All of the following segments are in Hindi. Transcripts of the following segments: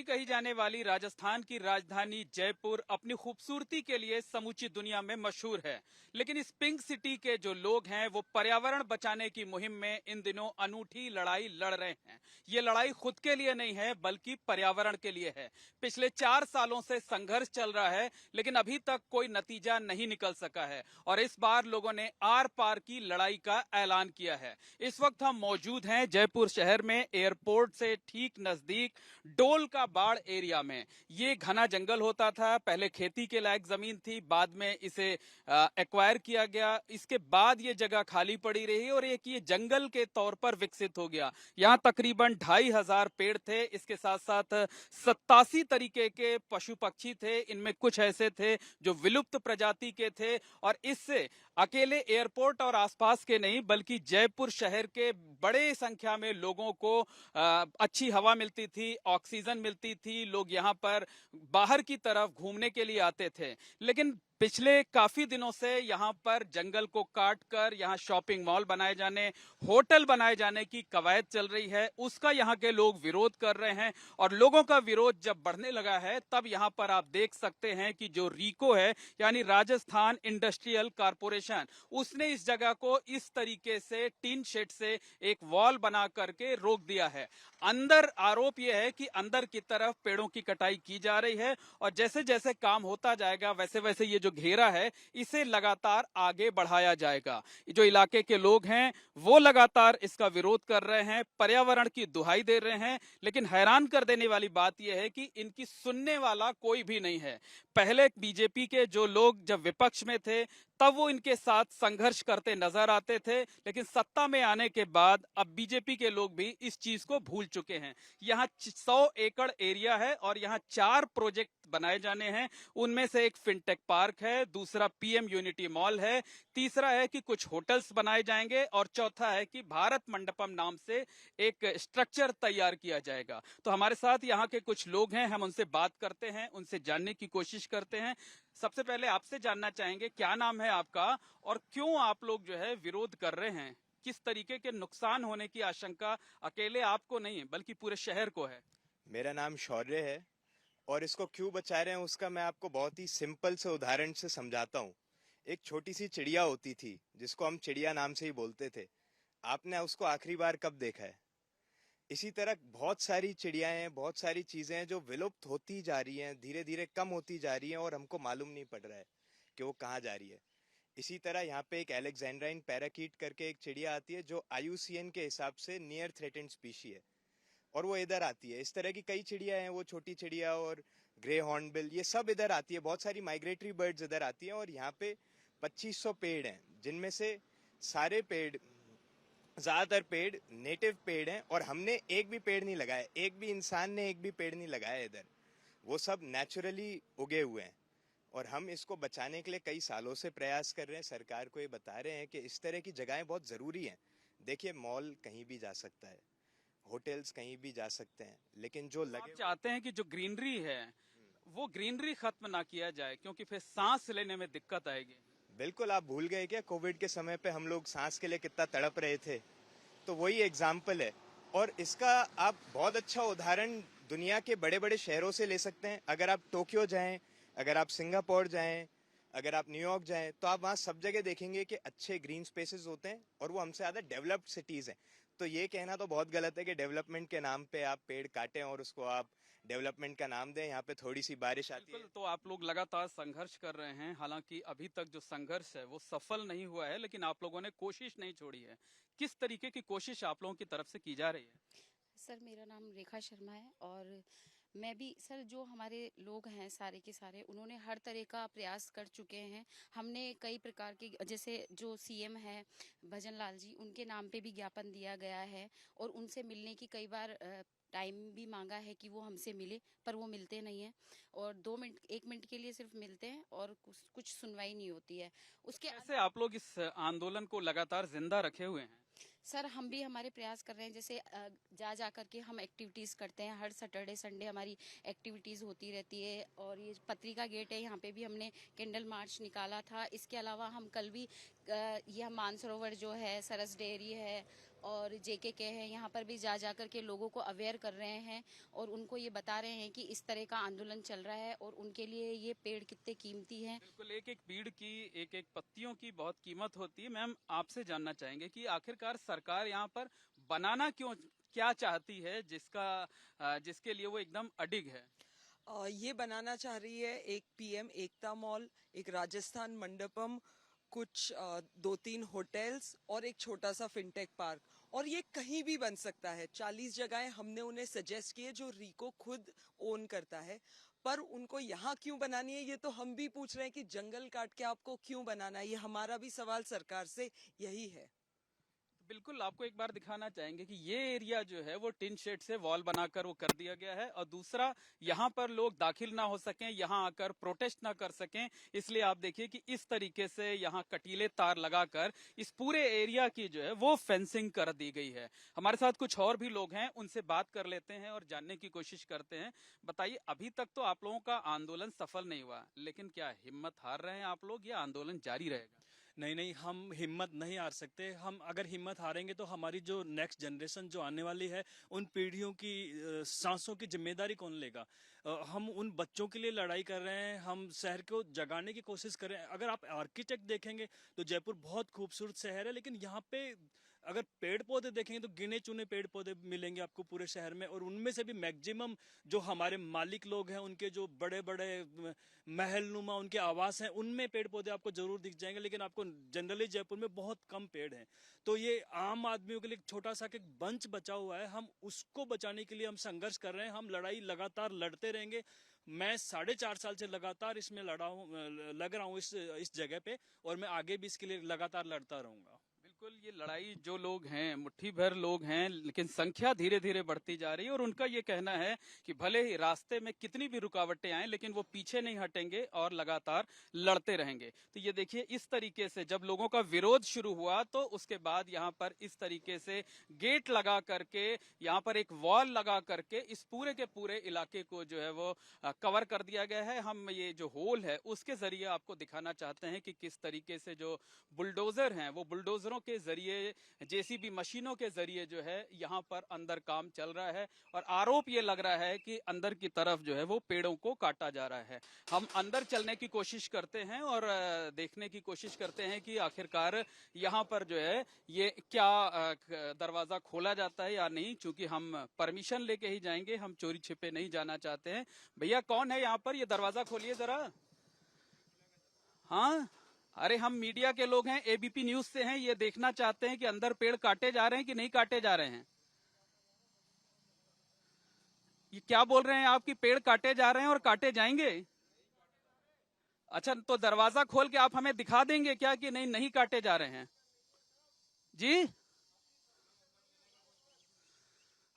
कही जाने वाली राजस्थान की राजधानी जयपुर अपनी खूबसूरती के लिए समूची दुनिया में मशहूर है। लेकिन इस पिंक सिटी के जो लोग हैं वो पर्यावरण बचाने की मुहिम में इन दिनों अनूठी लड़ाई लड़ रहे हैं। ये लड़ाई खुद के लिए नहीं है बल्कि पर्यावरण के लिए है। पिछले 4 सालों से संघर्ष चल रहा है लेकिन अभी तक कोई नतीजा नहीं निकल सका है और इस बार लोगों ने आर पार की लड़ाई का ऐलान किया है। इस वक्त हम मौजूद हैं जयपुर शहर में, एयरपोर्ट से ठीक नजदीक डोल का बाड़ एरिया में। ये घना जंगल होता था, पहले खेती के लायक जमीन थी, बाद में इसे एक्वायर किया गया। इसके बाद ये जगह खाली पड़ी रही और एक ये जंगल के तौर पर विकसित हो गया। यहाँ तकरीबन 2500 पेड़ थे। इसके साथ साथ 87 तरीके के पशु पक्षी थे। इनमें कुछ ऐसे थे जो विलुप्त प्रजाति के थे और इससे अकेले एयरपोर्ट और आसपास के नहीं बल्कि जयपुर शहर के बड़े संख्या में लोगों को अच्छी हवा मिलती थी, ऑक्सीजन मिलती थी। लोग यहाँ पर बाहर की तरफ घूमने के लिए आते थे। लेकिन पिछले काफी दिनों से यहाँ पर जंगल को काटकर यहाँ शॉपिंग मॉल बनाए जाने, होटल बनाए जाने की कवायद चल रही है। उसका यहाँ के लोग विरोध कर रहे हैं और लोगों का विरोध जब बढ़ने लगा है तब यहाँ पर आप देख सकते हैं कि जो रीको है यानी राजस्थान इंडस्ट्रियल कारपोरेशन, उसने इस जगह को इस तरीके से टीन शेड से एक वॉल बना करके रोक दिया है। अंदर आरोप यह है कि अंदर की तरफ पेड़ों की कटाई की जा रही है और जैसे जैसे काम होता जाएगा वैसे वैसे ये जो घेरा है इसे लगातार आगे बढ़ाया जाएगा। जो इलाके के लोग हैं वो लगातार इसका विरोध कर रहे हैं, पर्यावरण की दुहाई दे रहे हैं। लेकिन हैरान कर देने वाली बात यह है कि इनकी सुनने वाला कोई भी नहीं है। पहले बीजेपी के जो लोग जब विपक्ष में थे तब वो इनके साथ संघर्ष करते नजर आते थे, लेकिन सत्ता में आने के बाद अब बीजेपी के लोग भी इस चीज को भूल चुके हैं। यहाँ 100 एकड़ एरिया है और यहाँ 4 प्रोजेक्ट बनाए जाने हैं। उनमें से एक फिनटेक पार्क है, दूसरा पीएम यूनिटी मॉल है, तीसरा है कि कुछ होटल्स बनाए जाएंगे और चौथा है कि भारत मंडपम नाम से एक स्ट्रक्चर तैयार किया जाएगा। तो हमारे साथ यहाँ के कुछ लोग हैं, हम उनसे बात करते हैं, उनसे जानने की कोशिश करते हैं। सबसे पहले आपसे जानना चाहेंगे क्या नाम है आपका और क्यों आप लोग जो है विरोध कर रहे हैं? किस तरीके के नुकसान होने की आशंका अकेले आपको नहीं बल्कि पूरे शहर को है? मेरा नाम शौर्य है और इसको क्यों बचा रहे हैं उसका मैं आपको बहुत ही सिंपल से उदाहरण से समझाता हूँ। एक छोटी सी चिड़िया होती थी जिसको हम चिड़िया नाम से ही बोलते थे। आपने उसको आखिरी बार कब देखा है? इसी तरह बहुत सारी चिड़ियाएं हैं, बहुत सारी चीजें हैं जो विलुप्त होती जा रही हैं, धीरे धीरे कम होती जा रही हैं और हमको मालूम नहीं पड़ रहा है कि वो कहाँ जा रही है। इसी तरह यहाँ पे एक एलेक्जेंड्राइन पैराकीट करके एक चिड़िया आती है जो IUCN के हिसाब से नियर थ्रेटेंड स्पीशी है और वो इधर आती है। इस तरह की कई चिड़िया हैं, वो छोटी चिड़िया और ग्रे हॉर्नबिल, ये सब इधर आती है। बहुत सारी माइग्रेटरी बर्ड्स इधर आती हैं और यहाँ पे 2500 पेड़ हैं जिनमें से सारे पेड़, ज्यादातर पेड़ नेटिव पेड़ हैं और हमने एक भी पेड़ नहीं लगाया, एक भी इंसान ने एक भी पेड़ नहीं लगाया इधर। वो सब नेचुरली उगे हुए हैं और हम इसको बचाने के लिए कई सालों से प्रयास कर रहे हैं। सरकार को ये बता रहे हैं कि इस तरह की जगहें बहुत जरूरी हैं। देखिए, मॉल कहीं भी जा सकता है, होटल्स कहीं भी जा सकते हैं, लेकिन जो लगे, आप चाहते हैं कि जो ग्रीनरी है वो ग्रीनरी खत्म ना किया जाए क्योंकि फिर सांस लेने में दिक्कत आएगी। बिल्कुल। आप भूल गए क्या कोविड के समय पे हम लोग सांस के लिए कितना तड़प रहे थे? तो वही एग्जाम्पल है। और इसका आप बहुत अच्छा उदाहरण दुनिया के बड़े बड़े शहरों से ले सकते हैं। अगर आप टोक्यो जाएं, अगर आप सिंगापुर जाएं, अगर आप न्यूयॉर्क जाएं, तो आप वहाँ सब जगह देखेंगे कि अच्छे ग्रीन स्पेसेस होते हैं और वो हमसे ज़्यादा डेवलप्ड सिटीज़ हैं। तो ये कहना तो बहुत गलत है कि डेवलपमेंट के नाम पे आप पेड़ काटें और उसको आप डेवलपमेंट का नाम दें। यहाँ पे थोड़ी सी बारिश आती है। तो आप लोग लगातार संघर्ष कर रहे हैं, हालांकि अभी तक जो संघर्ष है वो सफल नहीं हुआ है, लेकिन आप लोगों ने कोशिश नहीं छोड़ी है। किस तरीके की कोशिश आप लोगों की तरफ से की जा रही है? सर, मेरा नाम रेखा शर्मा है और मैं भी सर, जो हमारे लोग हैं सारे के सारे, उन्होंने हर तरह का प्रयास कर चुके हैं। हमने कई प्रकार के, जैसे जो सीएम है भजन लाल जी, उनके नाम पे भी ज्ञापन दिया गया है और उनसे मिलने की कई बार टाइम भी मांगा है कि वो हमसे मिले, पर वो मिलते नहीं है और 2 मिनट 1 मिनट के लिए सिर्फ मिलते हैं और कुछ सुनवाई नहीं होती है। उसके कैसे आप लोग इस आंदोलन को लगातार जिंदा रखे हुए हैं? सर, हम भी हमारे प्रयास कर रहे हैं। जैसे जा करके हम एक्टिविटीज़ करते हैं, हर सैटरडे संडे हमारी एक्टिविटीज़ होती रहती है और ये पत्रिका गेट है, यहाँ पे भी हमने कैंडल मार्च निकाला था। इसके अलावा हम कल भी यह मानसरोवर जो है, सरस डेयरी है और JKK है, यहाँ पर भी जा करके लोगों को अवेयर कर रहे हैं और उनको ये बता रहे हैं कि इस तरह का आंदोलन चल रहा है और उनके लिए ये पेड़ कितने कीमती हैं। बिल्कुल, एक एक पेड़ की, एक एक पत्तियों की बहुत कीमत होती है। मैम, आपसे जानना चाहेंगे कि आखिरकार सरकार यहाँ पर बनाना क्यों, क्या चाहती है जिसके लिए वो एकदम अडिग है? ये बनाना चाह रही है एक PM एकता मॉल, एक राजस्थान मंडपम, कुछ 2-3 होटल्स और एक छोटा सा फिनटेक पार्क। और ये कहीं भी बन सकता है। 40 जगहें हमने उन्हें सजेस्ट किए जो रिको खुद ओन करता है, पर उनको यहाँ क्यों बनानी है ये तो हम भी पूछ रहे हैं कि जंगल काट के आपको क्यों बनाना है। ये हमारा भी सवाल सरकार से यही है। बिल्कुल, आपको एक बार दिखाना चाहेंगे कि ये एरिया जो है वो टिन शेड से वॉल बनाकर वो कर दिया गया है, और दूसरा यहाँ पर लोग दाखिल ना हो सकें, यहाँ आकर प्रोटेस्ट ना कर सकें, इसलिए आप देखिए कि इस तरीके से यहाँ कटीले तार लगाकर इस पूरे एरिया की जो है वो फेंसिंग कर दी गई है। हमारे साथ कुछ और भी लोग हैं, उनसे बात कर लेते हैं और जानने की कोशिश करते हैं। बताइए, अभी तक तो आप लोगों का आंदोलन सफल नहीं हुआ, लेकिन क्या हिम्मत हार रहे हैं आप लोग या आंदोलन जारी रहेगा? नहीं नहीं, हम हिम्मत नहीं हार सकते। हम अगर हिम्मत हारेंगे तो हमारी जो नेक्स्ट जनरेशन जो आने वाली है, उन पीढ़ियों की सांसों की जिम्मेदारी कौन लेगा? हम उन बच्चों के लिए लड़ाई कर रहे हैं, हम शहर को जगाने की कोशिश कर रहे हैं। अगर आप आर्किटेक्ट देखेंगे तो जयपुर बहुत खूबसूरत शहर है, लेकिन यहाँ पे अगर पेड़ पौधे देखेंगे तो गिने चुने पेड़ पौधे मिलेंगे आपको पूरे शहर में, और उनमें से भी मैक्सिमम जो हमारे मालिक लोग हैं उनके जो बड़े बड़े महल नुमा उनके आवास हैं, उनमें पेड़ पौधे आपको जरूर दिख जाएंगे, लेकिन आपको जनरली जयपुर में बहुत कम पेड़ हैं। तो ये आम आदमियों के लिए छोटा सा एक बंच बचा हुआ है, हम उसको बचाने के लिए हम संघर्ष कर रहे हैं। हम लड़ाई लगातार लड़ते रहेंगे। मैं 4.5 साल से लगातार इसमें लग रहा हूँ इस जगह पे, और मैं आगे भी इसके लिए लगातार लड़ता रहूंगा। बिल्कुल, ये लड़ाई, जो लोग हैं मुट्ठी भर लोग हैं, लेकिन संख्या धीरे धीरे बढ़ती जा रही है, और उनका ये कहना है कि भले ही रास्ते में कितनी भी रुकावटें आए, लेकिन वो पीछे नहीं हटेंगे और लगातार लड़ते रहेंगे। तो ये देखिए, इस तरीके से जब लोगों का विरोध शुरू हुआ तो उसके बाद यहाँ पर इस तरीके से गेट लगा करके, यहाँ पर एक वॉल लगा करके इस पूरे के पूरे इलाके को जो है वो कवर कर दिया गया है। हम ये जो होल है उसके जरिए आपको दिखाना चाहते हैं कि किस तरीके से जो बुलडोजर हैं, वो बुलडोजरों के जरिए, JCB मशीनों के जरिए जो है यहाँ पर अंदर काम चल रहा है, और आरोप ये लग रहा है कि अंदर की तरफ जो है वो पेड़ों को काटा जा रहा है। हम अंदर चलने की कोशिश करते हैं और देखने की कोशिश करते हैं कि आखिरकार यहाँ पर जो है ये क्या दरवाजा खोला जाता है या नहीं, चूंकि हम परमिशन लेके ही जाएंगे, हम चोरी छिपे नहीं जाना चाहते हैं। भैया, कौन है यहाँ पर? ये दरवाजा खोलिए जरा। हाँ, अरे हम मीडिया के लोग हैं, ABP न्यूज से हैं, ये देखना चाहते हैं कि अंदर पेड़ काटे जा रहे हैं कि नहीं काटे जा रहे हैं। ये क्या बोल रहे हैं आप कि पेड़ काटे जा रहे हैं और काटे जाएंगे? अच्छा, तो दरवाजा खोल के आप हमें दिखा देंगे क्या कि नहीं, नहीं काटे जा रहे हैं? जी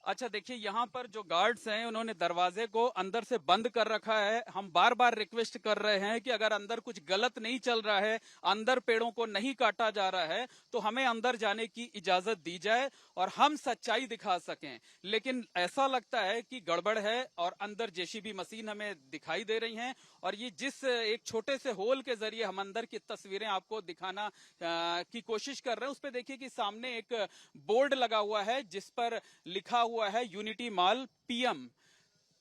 अच्छा, देखिए, यहाँ पर जो गार्ड्स हैं उन्होंने दरवाजे को अंदर से बंद कर रखा है। हम बार बार रिक्वेस्ट कर रहे हैं कि अगर अंदर कुछ गलत नहीं चल रहा है, अंदर पेड़ों को नहीं काटा जा रहा है, तो हमें अंदर जाने की इजाजत दी जाए और हम सच्चाई दिखा सकें। लेकिन ऐसा लगता है कि गड़बड़ है और अंदर JCB मशीन हमें दिखाई दे रही हैं, और ये जिस एक छोटे से होल के जरिए हम अंदर की तस्वीरें आपको दिखाना की कोशिश कर रहे हैं, उस पर देखिए कि सामने एक बोर्ड लगा हुआ है जिस पर लिखा हुआ है यूनिटी मॉल PM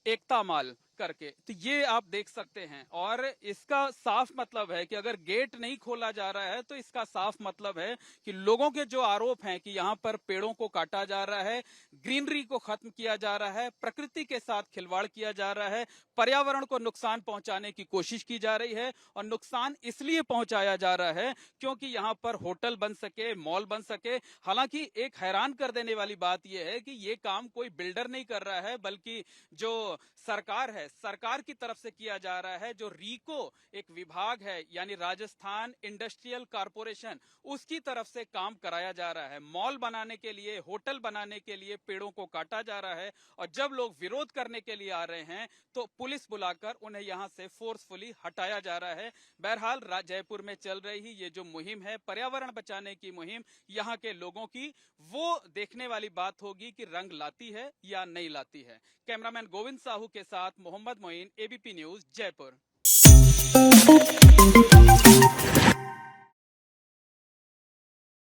एकता मॉल करके। तो ये आप देख सकते हैं, और इसका साफ मतलब है कि अगर गेट नहीं खोला जा रहा है तो इसका साफ मतलब है कि लोगों के जो आरोप हैं कि यहाँ पर पेड़ों को काटा जा रहा है, ग्रीनरी को खत्म किया जा रहा है, प्रकृति के साथ खिलवाड़ किया जा रहा है, पर्यावरण को नुकसान पहुंचाने की कोशिश की जा रही है। और नुकसान इसलिए पहुंचाया जा रहा है क्योंकि यहाँ पर होटल बन सके, मॉल बन सके। हालांकि एक हैरान कर देने वाली बात यह है कि ये काम कोई बिल्डर नहीं कर रहा है, बल्कि जो सरकार है, सरकार की तरफ से किया जा रहा है। जो रीको एक विभाग है, यानी राजस्थान इंडस्ट्रियल कॉर्पोरेशन, उसकी तरफ से काम कराया जा रहा है। मॉल बनाने के लिए, होटल बनाने के लिए पेड़ों को काटा जा रहा है, और जब लोग विरोध करने के लिए आ रहे हैं तो पुलिस बुलाकर उन्हें यहां से फोर्सफुली हटाया जा रहा है। बहरहाल, जयपुर में चल रही ये जो मुहिम है, पर्यावरण बचाने की मुहिम, यहाँ के लोगों की, वो देखने वाली बात होगी कि रंग लाती है या नहीं लाती है। कैमरामैन गोविंद साहू के साथ मोहम्मद मोइन, ABP न्यूज, जयपुर।